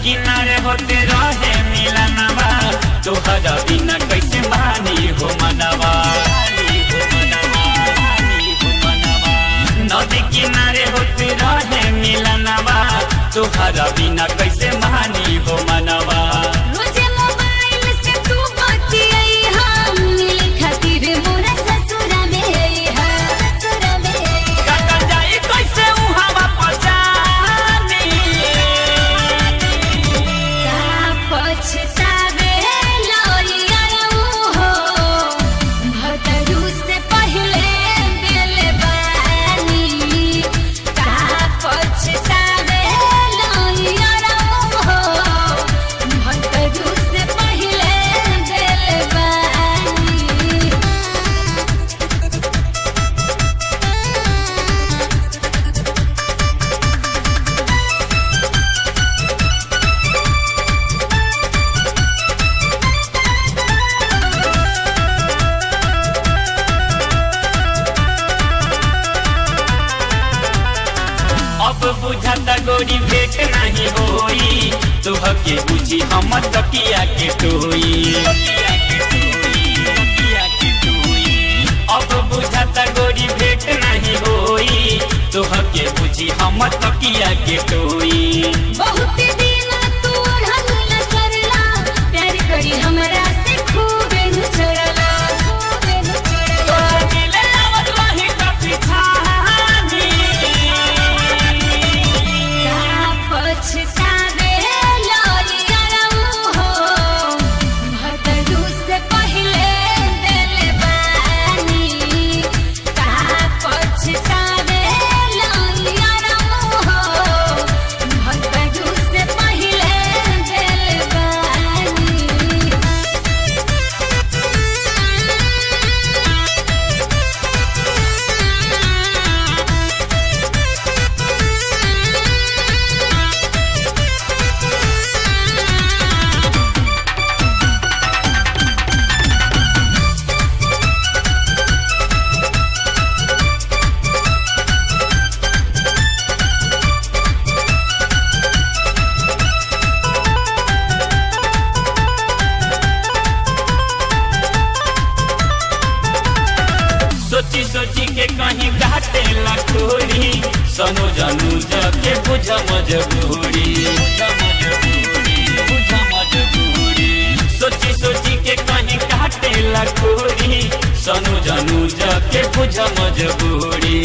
किनारे होते रहे मिलनवा तोहरा बिना कैसे मानी हो मनवा। नदी किनारे होते रहे मिलनवा तोहरा बिना कैसे मानी हो मनवा। मुझे मोबाइल से तू बतियाई हम मिल खातिर मोरा ससुरा में है ससुरा में काका जाई कैसे उहावा पहचानी का पछतावे लइया हो भतरू से पहले दिल बानी का पछतावे लइया हो भतरू से पहले दिल बानी। अब बुझाता गोरी भेट नहीं होई तोहके बुझी हम तकिया के टोई। अब बुझाता गोरी भेट नहीं होई तोहके बुझी हम तकिया के टोई। बहुत दिन तू ढंगला चरला प्यार करी हमरा से खूब चरला मिले आवत रही कभी छानी का पछतावे लइया हो भतरू से पहले दिल बानी का पछतावे लइया हो भतरू से पहले दिल बानी। सोची सोची के कहीं घाटे लखोरी सनो जानू जके बुझ मजबूरी। सोची सोची के कहीं घाटे लखोरी सनो जानू जके बुझ मजबूरी।